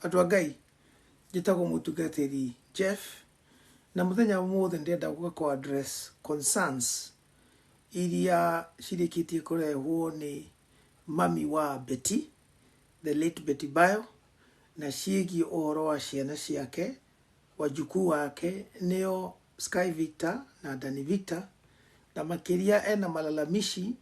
Andũ a Ngai njĩtagwo mũtungatĩri Jeff na mũthenya mũthĩ ndĩrenda gũka address concerns iria cirĩkĩtie kũrehwo nĩ mami wa Betty, the late Betty Bayo, na ciĩgiĩ ũhoro wa ciana ciake, wajukuu wake nĩo Sky Victor na Danny Victor, na makĩria ena malalamishi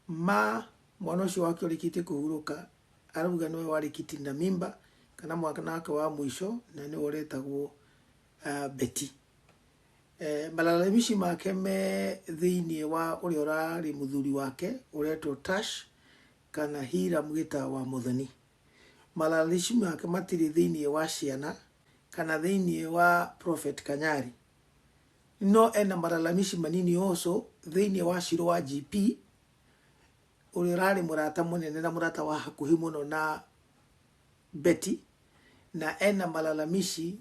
ma mwana ũcio wake ũrĩkĩtie kũhurũka, arauga nĩwe warĩkĩtie na mimba kana mwana wake wa mũico na nĩwe ũretagwo Betty. Malalamishi make me thĩinĩ wa ũrĩa ũrarĩ mũthuri wake ũretwo Tash kana Hira Mũgĩta wa Mũthoni. Malalamishi make matirĩ thĩinĩ wa ciana kana thĩinĩ wa Prophet Kanyari. No ena malalamishi manini also thĩinĩ wa Shiro wa GP ũrĩa ũrarĩ mũrata mũnene na mũrata wa hakuhĩ mũno na Betty, na ena malalamishi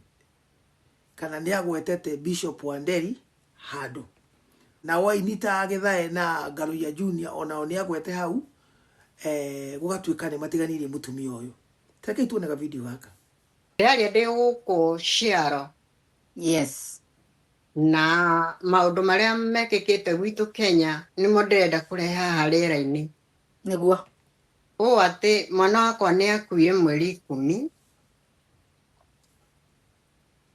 kana nĩagwetete Bishop Wanderi handũ. Na Wainita Gĩthae na Ngaruiya Junior onao nĩagwete hau gũgatuĩka nĩ matiganirie mũtumia ũyũ. Reke tuone video gaka. Rĩarĩa ndĩ gũkũ ciaro. Yes. Na maũndũ marĩa mekĩkĩte gwitũ Kenya nĩmo ndĩrenda kũrehe haha rĩera-inĩ. Nĩguo. Ũũ atĩ mwana wakwa nĩakuire mweri 10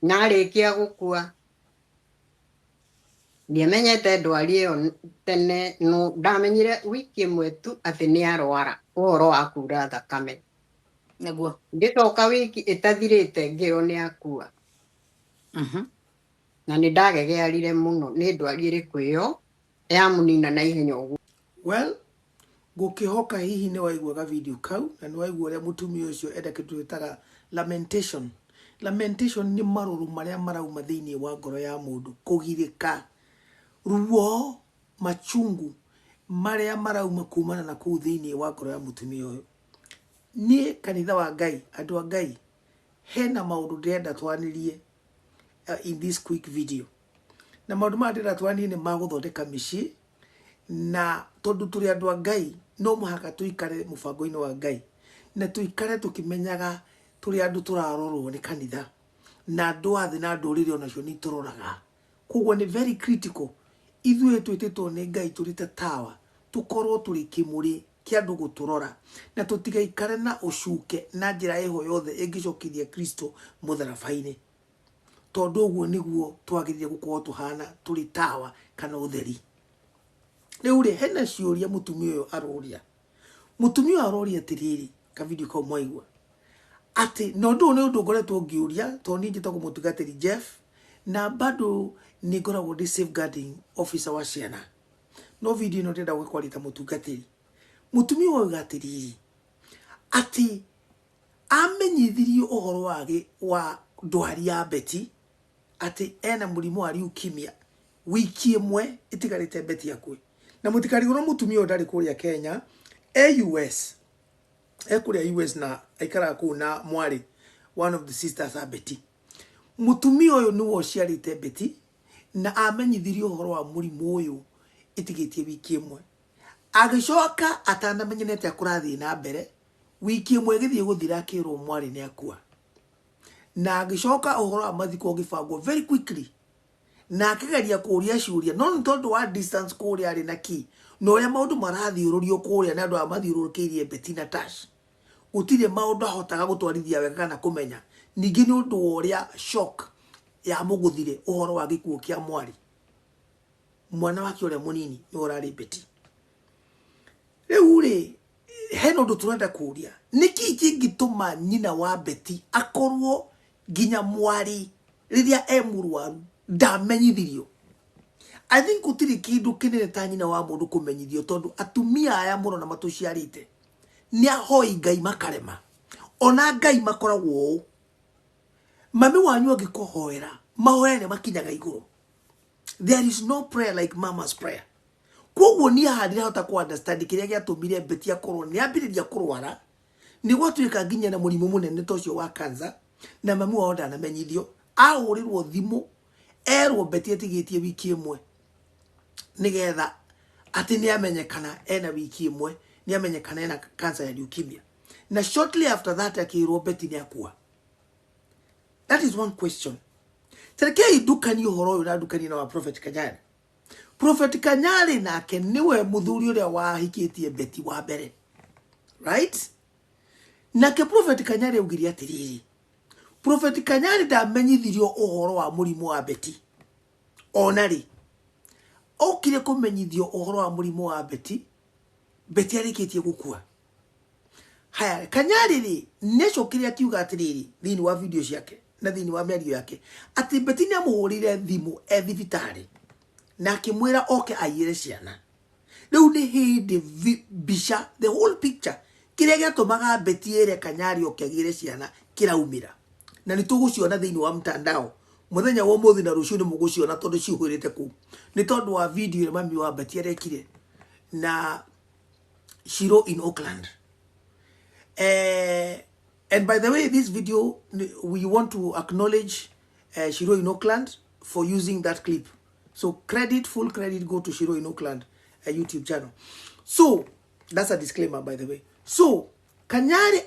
na arĩkia gũkua. Ndiamenyete ndwari ĩyo tene, no ndamenyire wiki ĩmwe tu atĩ nĩarwara ũhoro wa kuura thakame. Nĩguo. Ngĩcoka wiki ĩtathirĩte ngĩrwo nĩakua. Na nĩndagegearire mũno nĩ ndwari ĩrĩkũ ĩyo ya mũnina na ihenya ũguo. Well, ngũkĩhoka hihi nĩ waiguaga video kau na nĩ waigua ũrĩa mũtumia ũcio enda kĩndũ twĩtaga lamentation. Lamentation ni marũrũ marĩa marauma thĩinĩ wa ngoro ya mũndũ, kũgirĩka, ruo, machungu marĩa marauma kumana na kũu thĩinĩ wa ngoro ya mũtumia ũyũ. Niĩ kanitha wa Ngai, andũ a Ngai, hena maũndũ ndĩrenda twanĩrie in this quick video. Na maũndũ maya ndĩrenda twanĩrie nĩ magũthondeka mĩciĩ, na tondũ tũrĩ andũ a Ngai no mũhaka tũikare mũbango-inĩ wa Ngai na tũikare tũkĩmenyaga tũrĩ andũ tũrarorwo nĩ kanitha na andũ a thĩ na ndũrĩrĩ onacio nĩ tũroraga. Koguo nĩ very critical ithuĩ twĩtĩtwo nĩ Ngai tũrĩ ta tawa tũkorwo tũrĩ kĩmũrĩ kĩa andũ gũtũrora na tũtigaikare na ũcuke na njĩra ĩho yothe ĩngĩcokithia Kristo mũtharaba-inĩ, tondũ ũguo nĩguo twagĩrĩire gũkorwo tũhana tũrĩ tawa kana ũtheri. Rĩu rĩ, hena ciũria mũtumia ũyũ aroria. Mũtumia ũyũ aroria atĩrĩrĩ, ka video kau mwaigua ati no ndũ nĩ ũndũ ngoretwo ngĩũria, tondũ niĩ njĩtagwo mũtungatĩri Jeff na bado nĩ ngoragwo ndĩ safeguarding officer wa ciana. No video ĩno ndĩrenda gũkwarĩta mũtungatĩri. Mũtumia ũyũ atĩrĩrĩ ati amenyithirio ũhoro wa ndwari ya Betty ati ena mũrimũ wa leukemia wiki ĩmwe ĩtigarĩte Betty akue. Na mũtikarigwo mũtumia ũyũ ndarĩ kũrĩa Kenya, US kũrĩa US na aikaraga kũu na mwarĩ one of the sisters a Betty. Mũtumia ũyũ nĩwe ũciarĩte Betty na amenyithirio ũhoro wa mũrimũ ũyũ ĩtigĩtie wiki ĩmwe. Agĩcoka atanamenyete kũrathiĩ na mbere, wiki ĩmwe ĩgĩthiĩ gũthira akĩrwo mwarĩ nĩakua. Na agĩcoka ũhoro wa mathiko ũgĩbangwo very quickly na akĩgeria kũũria ciũria, no nĩ tondũ wa distance kũrĩa arĩ na ki na ũrĩa maũndũ marathiũrũrio kũrĩa na andũ a mathiũrũrũkĩirie Betty na Tash, gũtirĩ maũndũ ahotaga gũtwarithia wega kana kũmenya. Ningĩ nĩ ũndũ wa ũrĩa shock ya mũgũthire ũhoro wa gĩkuũ kĩa mwarĩ, mwana wake ũrĩa mũnini nĩ ũrarĩ Betty. Rĩu rĩ, hena ũndũ tũrenda kũũria, nĩkĩ kĩngĩtũma nyina wa Betty akorwo nginya mwarĩ rĩrĩa mũrwaru ndamenyithirio? I think gũtirĩ kĩndũ kĩnene ta nyina wa mũndũ kũmenyithio, tondũ atumia aya mũrona matũciarĩte nĩ ahoi Ngai makarema. Ona Ngai makoragwo ũũ, mami wanyu angĩkũhoera mahoya nĩ makinyaga igũrũ. There is no prayer like mama's prayer. Koguo niĩ haha ndirahota kũ understand kĩrĩa gĩatũmire Betty akorwo nĩambĩrĩria kũrwara, nĩ gwatuĩka nginya na mũrimũ mũnene ta ũcio wa cancer, na mami wao ndanamenyithio. Ahũrĩrwo thimũ erwo Betty atigĩtie wiki ĩmwe nĩgetha atĩ nĩamenyekana ena wiki ĩmwe, nĩamenyekana ena cancer ya leukemia. Na shortly after that akĩrwo Betty nĩakua. That is one question. Telekei dukani uhoro na dukani na wa Prophet Kanyari. Prophet Kanyari nake niwe muthuri uria wahikitie Betty wa mbere. Right? Nake Prophet Kanyari augiri atiriri. Prophet Kanyari ndamenyithirio uhoro wa murimu wa Betty. Onari. Okire kumenyithio uhoro wa murimu wa Betty. Betty arikitie gukua. Haya, Kanyari ri necokire akiuga atiriri thini wa video ciake na thini wa mĩario yake ati Betty nĩ amuhũrire thimu thibitari na akimwira oke aiyere ciana. Riu ni hindi bisha the whole picture kiria giatumaga Betty ere Kanyari oke agire ciana kiraumira na nituguciona thini wa mtandao muthenya wa muthi na rucio ni muguciona tondu ciuhurite ku ni tondu wa video ile mami wa Betty arekire na Shiro in Auckland. And by the way, this video, we want to acknowledge Shiro in Auckland for using that clip. So full credit go to Shiro in Auckland YouTube channel. So, that's a disclaimer, by the way. So, Kanyari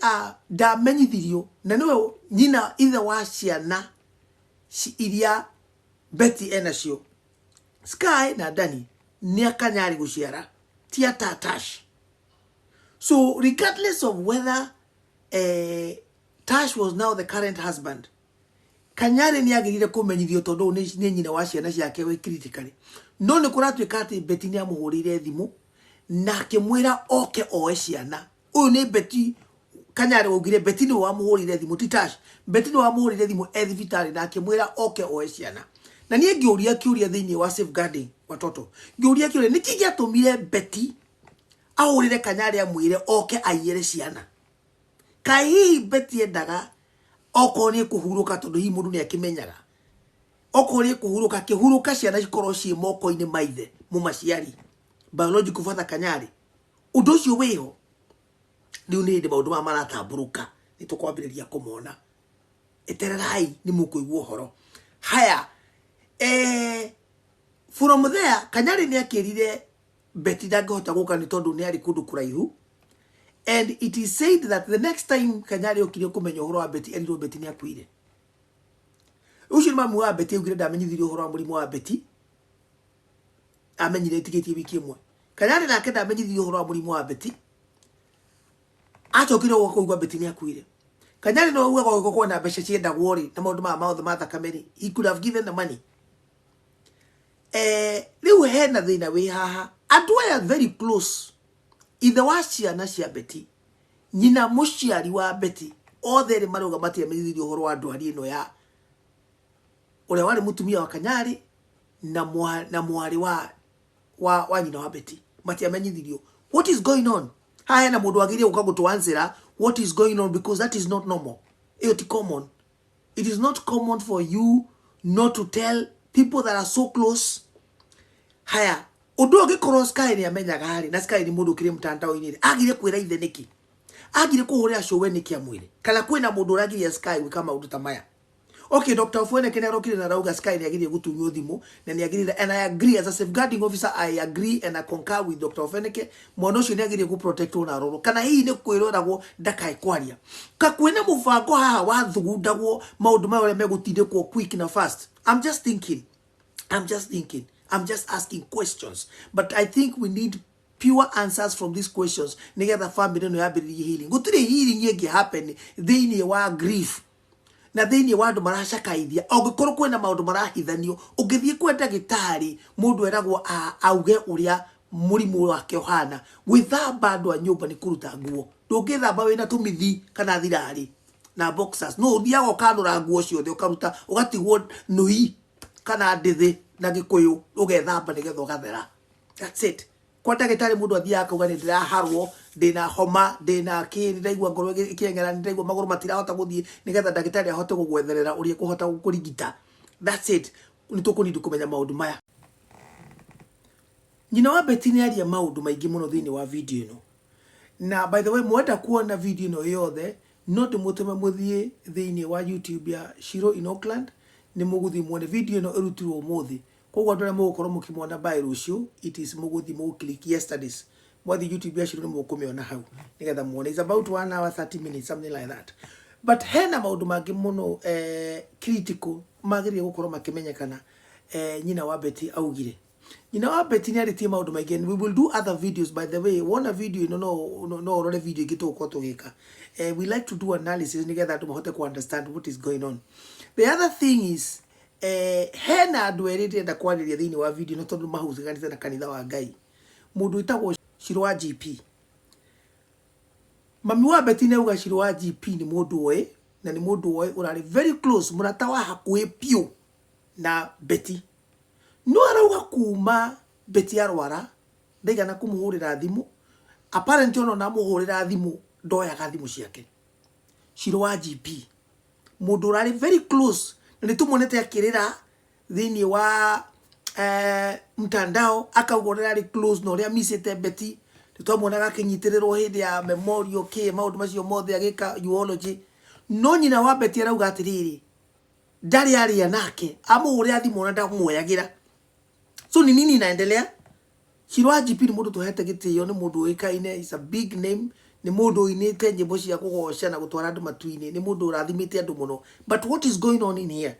da many video, na no nina either wa ciana si iria Betty enasio. Sky na Dani, nia Kanyari guciara, tia Tash. So, regardless of whether Tash was now the current husband, Kanyari ni agirire kumenyithio tondu ni nyina wa ciana ciake we critically. No ni kuratuika ati Betty ni amuhurire thimu na akimwira oke oe ciana. Uyu ni Betty Kanyari augire Betty ni wamuhurire thimu ti Tash. Betty ni wamuhurire thimu thibitari na akimwira oke oe ciana. Na nie ngiuria kiuria thiini wa safeguarding watoto. Ngiuria kiuria niki giatumire Betty ahurire Kanyari amwire oke aiyere ciana. Kai Betty endaga okoni kuhuruka tondu hi mundu ni akimenyaga. Okoni kuhuruka kihuruka ciana cikorwo ci moko-ini maithe mumaciari. Biological father Kanyari. Undu ucio wiho. Riu ni ndi maundu ma maratamburuka. Ni tukwambiriria kumona. Etererai ni mukuigua horo. Haya. From there Kanyari ni akirire Betty ndangihota guka ni tondu ni ari kundu kuraihu. And it is said that the next time Kanyari okire kumenya uhoro wa Betty eriro Betty ni akuire. Ucio mamu wa Betty ugire ndamenyithirio uhoro wa murimu wa Betty. Amenyire tigetie wiki imwe. Kanyari nake ndamenyithirio uhoro wa murimu wa Betty. Acokire kuigua Betty ni akuire. Kanyari no uga goko na mbeca ciendagwo ri na maundu ma mauthe ma thakame. He could have given the money. Riu hena thina wi haha. Andu aya very close. Ithe wa ciana cia Betty, nyina muciari wa Betty, othe ri maruga matia menyithirio uhoro wa ndwari ino ya uria wari mutumia wa Kanyari na mwari wa nyina wa Betty. Matia menyithirio. What is going on? Haya na mundu agirie uka gutuanswera what is going on, because that is not normal. It is common. It is not common for you not to tell people that are so close. Haya undu ogikorwo Sky ni amenyaga hari na Sky ni mundu kire mtandao-ini agire kwira ithe niki agire kuhuria showe niki amwire kana kwina mundu uragiria Sky wika maundu ta maya. Okay, Dr. Ofweneke arokire na rauga Sky ni agirie gutunywo thimu na ni agirie, and I agree as a safeguarding officer, I agree and I concur with Dr. Ofweneke. Mwana ucio ni agirie ku protect ona roro kana hii ni kwiroragwo ndakai kwaria ka kwina mubango haha wa thugundagwo maundu mayo megutindikwo quick na fast. I'm just asking questions, but I think we need pure answers from these questions. Nigga family no yabiri healing. Gutire healing yegi happen thini wa grief. Na thini wa andu maracakaithia. Ogikorwo kwena maundu marahithanio, ugithie kwenda gitari, mundu eragwo auge uria murimu wake uhana. Withamba andu a nyumba ni kuruta nguo. Ndungithamba wina tumithi kana thirari na boxers. No uthiaga ukanura nguo ciothe ukaruta ugatigwo nui kana ndithi na gikuyu ugethamba nigetha ugathera. That's it. Kwa ndagitari mundu athia akauga ni ndiraharwo, ndina homa, ndina ndaigua ngoro ikiengera, ndaigua maguru matirahota guthie nigetha ndagitari ahote gugwetherera urie kuhota gukurigita. That's it. Ni tukunidi kumenya maundu maya. Nyina wa Betty ni aria maundu maingi muno thini wa video ino. Na by the way, mwenda kuona video ino yothe, no ndimuteme muthie thini wa YouTube ya Shiro in Auckland. Ni muguthi muone video ino irutirwo umuthi. Kogwa ndore mugukorwo mukimwona by rucio, it is muguthi mu click yesterday's. Mwathi YouTube ya Shiro ni mukumiona hau nigetha muone. It's about 1 hour 30 minutes, something like that. but hena maundu mangi muno critical magire gukorwo makimenyekana nyina wa Betty augire. Nyina wa Betty ni aritie maundu maingi, and we will do other videos. By the way, one video no orore video gitu ko tugika. We like to do analysis nigetha tumahote ku understand what is going on. The other thing is hena andu erite nda kwariria thini wa video no tondu mahusiganite na kanitha wa Ngai. Mundu itagwo Shiro wa GP. Mami wa Betty neuga Shiro wa GP ni mundu oe, na ni mundu oe urari very close, murata wa hakuhi pio na Betty. No arauga kuma Betty arwara ndaigana kumuhurira thimu, apparently ono na muhurira thimu ndoyaga thimu ciake. Shiro wa GP mundu urari very close, na nitumonete akirira thini wa mtandao akagorera ri close no ria misete Betty. Twamuonaga akinyitirĩrwo hindi ya memorial ke maundu macio mothe agika eulogy. No nyina wa Betty arauga atiriri ndari aria nake amuhurira thimu na ndamuoyagira. So ni nini inaendelea? Shiro wa GP ni mundu tuhete gitio, ni mundu uikaine, is a big name, ni mundu inite nyimbo cia kugoca na gutwara andu matuini, ni mundu urathimite andu muno. But what is going on in here?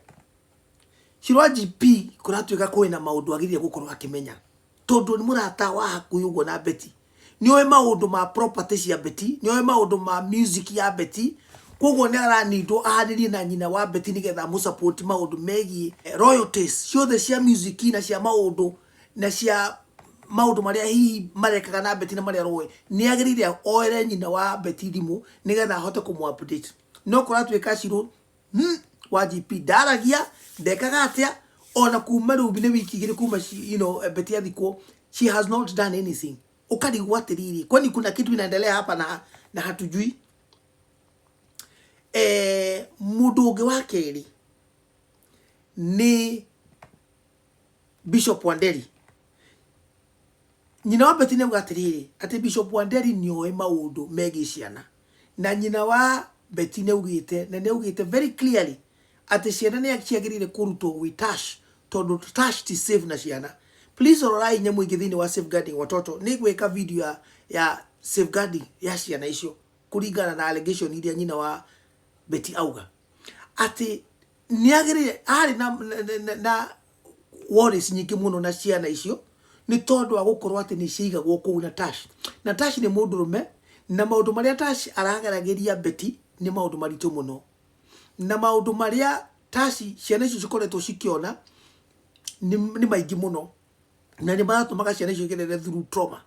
Shiro wa GP kuratuika kwina maundu agirie gukorwo akimenya, tondu ni murata wa hakuhi ugo na Betty. Nioe maundu ma property cia Betty, nioe maundu ma music ya Betty. Koguo ni aranido ahanirie na nyina wa Betty nigetha mu support maundu megi royalties ciothe cia music na cia maundu na cia maundu maria hihi marekaga na Betty na maria roe. Ni agirire oere nyina wa Betty thimu nigetha ahote kumu update. No kuratuika Shiro wa GP daragia ndekaga atia ona kuma rubine wiki igiri kuma Betty athikwo, she has not done anything. Ukarigwa atiriri, kwani kuna kitu inaendelea hapa na hatujui? Mundu ungi wa keri ni Bishop Wanderi. Nyina wa Betty neuga atiriri ati Bishop Wanderi nioe maundu megi ciana, na nyina wa Betty neugite na neugite very clearly ati ciana ni akiagirire kurutwo gwi Tash, tondu Tash ti safe na ciana. Please orai nyamu igithini wa safeguarding watoto ni gweka video ya safeguarding ya ciana icio kuringana na allegation iria nyina wa Betty auga ati niagirire ari na worries nyingi muno na ciana icio ni tondu wa gukorwo ati ni ciigagwo kuu na Tash. Na Tash ni mundu rume, na maundu maria Tash aragerageria Betty ni maundu maritu muno, na maundu maria Tash ciana icio cikoretwo cikiona ni maingi muno, na ni maratumaga ciana icio igerere through trauma.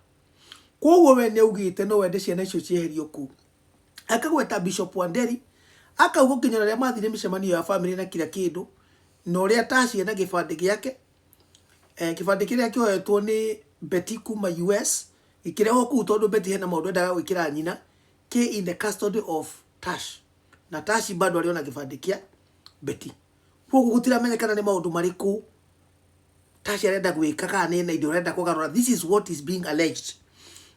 Koguo we neugite no wende ciana icio cieherio ku. Akagweta Bishop Wanderi akauga kinyana ria mathire micemanio ya family na kila kindu, no ria Tash na gibande giake kibande kiria kiohetwo ni Betty kuma US ikireho ku tondu Betty hena maundu endaga gwikira nyina ke in the custody of Tash, na Tash bado aliona kibande kia Betty. Koguo gutiramenyekana ni maundu mariku Tash arenda gwika kana ni na indo arenda kugarura. This is what is being alleged.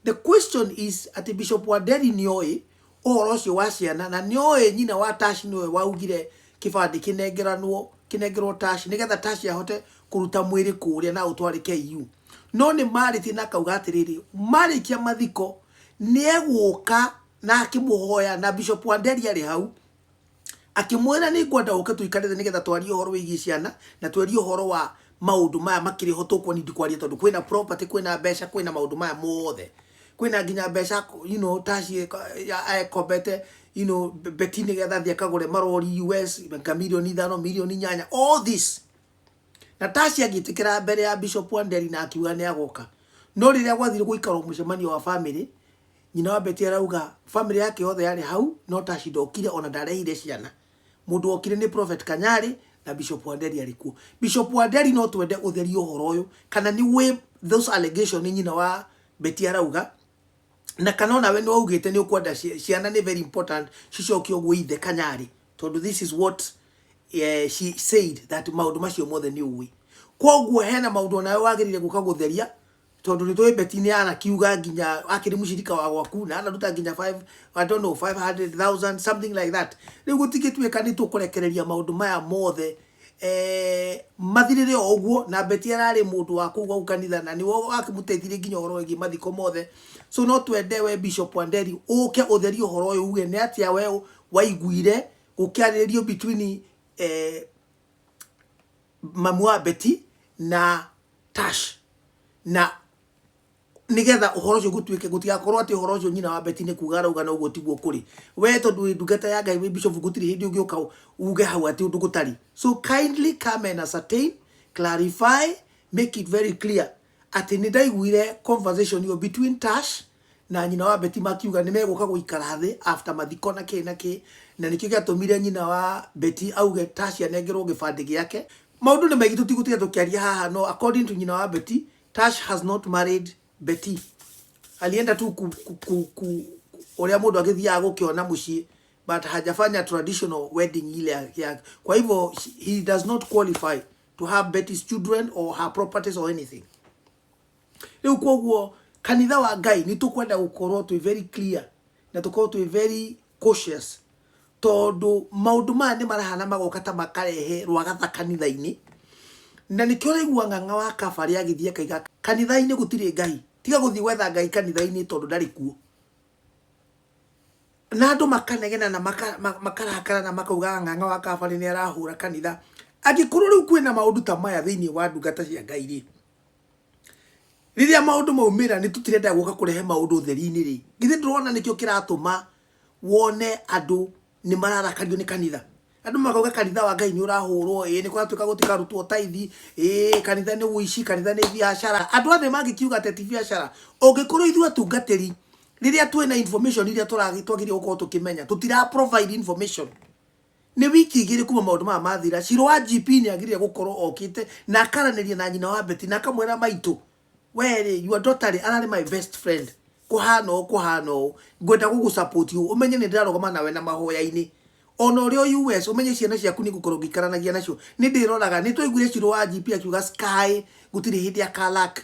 The question is ati Bishop Wanderi nioe ohoro ucio wa ciana, na nioe nyina wa Tash niwe waugire kibandi kinengerwo Tash nigetha Tash ahote kuruta mwiri kuria na utwari KU. No ni mariti na kauga atiriri marikia mathiko ni eguka na akimuhoya, na Bishop Wanderi ari hau akimwira ni ngwenda uke tuikarire nigetha twarie uhoro wigi ciana na twarie uhoro wa maundu maya makiri hotokwo ni ndikwaria tondu kwina property, kwina besha, kwina maundu maya mothe, kwina nginya besha Tash ekobete Betty nigetha thia kagure marori US milioni 5 milioni 8 all this. Na Tash agitikira mbere ya Bishop Wanderi na akiuga ni agoka. No riria gwathire guikaro mucemanio wa family, nyina wa Betty arauga family yake yothe yari hau, no Tash ndokire ona ndarehire ciana. Mundu okire ni Prophet Kanyari na Bishop Wanderi alikuwa. Bishop Wanderi no twende utherio horo uyu kana ni we those allegations nyina wa Betty arauga, na kanona we no ugite ni ukwenda ciana ni very important cicokio gwithe Kanyari, tondu this is what she said that maundu macio mothe ni uwi. Koguo hena maundu nayo wagirire guka gutheria tondu ni twa Betty ni ana kiuga nginya akiri mushirika wa gwaku na anaruta nginya 500,000 something like that. Rigu tikitweka ni tukurekereria maundu maya mothe mathirire oguo, na Betty arari mundu wa kuga ukanitha na niwo akimuteithire nginya horo igi mathiko mothe. So no twende we Bishop Wanderi uke utherio horo uyu uge ni atia we waiguire gukiaririo between mamu wa Betty na Tash, na nigetha uhoro ucio gutwike gutigakorwo ati uhoro ucio nyina wa Betty ni kuga rauga na uguo tiguo kuri we tondu ndungata ya Ngai Bishop gutiri hindi ungiuka uge hau ati undu gutari. So kindly come and ascertain, clarify, make it very clear ati ni ndaiguire conversation yo between Tash na nyina wa Betty makiuga ni meguka guikara thi after mathiko na ki na nikio giatumire nyina wa Betty auge Tash anengerwo gibandi giake. Maundu ni maigi tutigutiga tukiaria haha, no according to nyina wa Betty, Tash has not married Betty. Alienda tu uria mundu agithiaga gukiona mucii, but hajafanya traditional wedding ile ya. Kwa hivyo he does not qualify to have Betty's children or her properties or anything. Riu koguo kanitha wa Ngai ni tukwenda gukorwo twi very clear na tukorwo twi very cautious, tondu maundu maya ni marahana magoka ta makarehe rwagatha kanitha-ini, na nikio raigua ng'ang'a wa kabari agithie kaiga kanitha-ini gutire Ngai, tiga guthii gwetha Ngai kanitha-ini tondu ndari kuo. Na andu makanegena na makarakara na makauga ng'ang'a wa kabari ni arahura kanitha. Angikorwo riu kwina maundu ta maya thiini wa ndungata cia Ngai ri, riria maundu maumira ni tutirenda guka kurehe maundu theri-ini ri, githi ndurona nikio kiratuma wone andu ni mararakario ni kanitha. Andu makauga kanitha wa Ngai ni urahurwo, ni kwatuika gutikarutwo taithi, kanitha ni uici, kanitha ni biashara. Andu othe magikiuga ati ti biashara, ungikorwo ithu atungatiri riria twina information riria twagiria gukorwo tukimenya, tutira provide information. Ni wiki igiri kuma maundu maya mathira, Shiro wa GP ni agiria gukorwo okite na akaraniria na nyina wa Betty na akamwira maitu, were your daughter arari my best friend, kuhano ngwenda gugu support you, umenye ni ndirarogoma nawe na mahoya-ini. Ona urio US umenye ciana ciaku ni gukorwo gikaranagia nacio. Ni ndiroraga ni twaiguire Shiro wa GP akiuga Sky gutiri hindi akalak.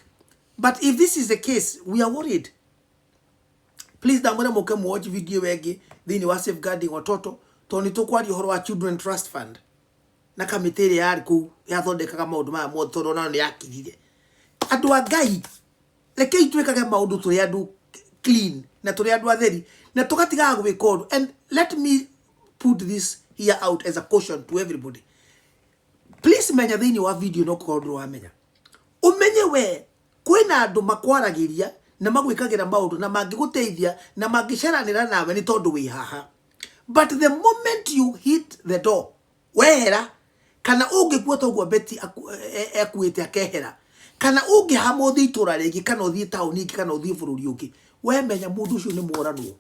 But if this is the case, we are worried. Please ndamwira muke watch video wengi thini wa safeguarding watoto, toni tukwari uhoro wa Children Trust Fund na kamitiri yari ku yathondekaga maundu maya mothe tondu nao ni yakirire. Andu a Ngai reke itwikage maundu turi andu clean na turi andu atheri na tugatigaga gwika undu. And let me put this here out as a caution to everybody. Please menya thini wa video no kukorwo wamenya, umenye we kwina andu makwaragiria na magwikagira maundu na mangiguteithia na mangicaranira nawe ni tondu wi haha. But the moment you hit the door, wehera kana ungikua toguo Betty akuite akehera, kana ungihamwo thi itura ringi, kana uthii tauni ingi, kana uthii bururi ungi, we menya mundu ucio ni muoranwo.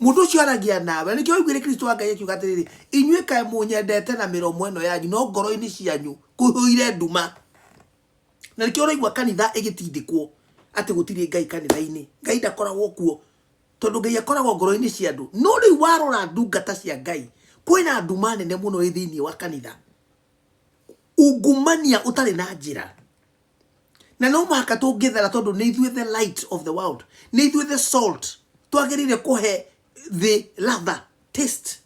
Mundu ucio aragia nawe. Nikio igwire Kristo wa Ngai akiuga atiriri, inyue kae munyendete na miromo eno yanyu no ngoro-ini cianyu kuhuire nduma. Na nikio raigua kanitha igitindikwo ati gutiri Ngai kanitha-ini. Ngai ndakoragwo kuo tondu Ngai akoragwo ngoro-ini cia andu. No riu warora ndungata cia Ngai, kwina nduma nene muno thiini wa kanitha, ungumania utari na njira. Na no muhaka tungithera tondu ni ithuĩ the light of the world, ni ithuĩ the salt, twagirire kuhe the lather taste,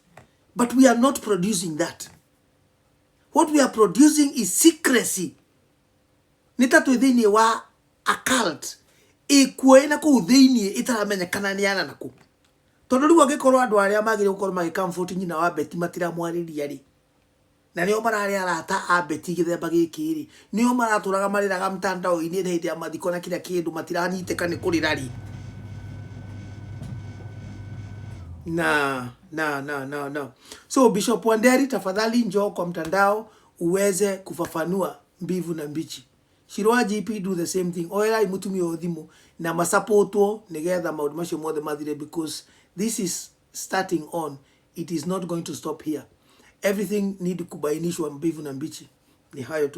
but we are not producing that. What we are producing is secrecy. Nita tu thiini wa a cult ikuwe na ku thiini itaramenya kana ni ana naku. Tondu riu angikorwo andu aria magire gukorwo magicomfort nyina wa Betty matira mwariria ri, na nio marari arata a Betty githemba giki ri, nio maraturaga mariraga mtandao-ini hindi ya mathiko na kila kindu matiranyiteka ni kurira ri. No. So Bishop Wanderi, tafadhali njoo kwa mtandao uweze kufafanua mbivu na mbichi. Shiro wa GP do the same thing. Oera imutumie othimu na masupportwo nigetha maundu macio mothe mathire, because this is starting on. It is not going to stop here. Everything need kubainishwa mbivu na mbichi. Ni hayo tu.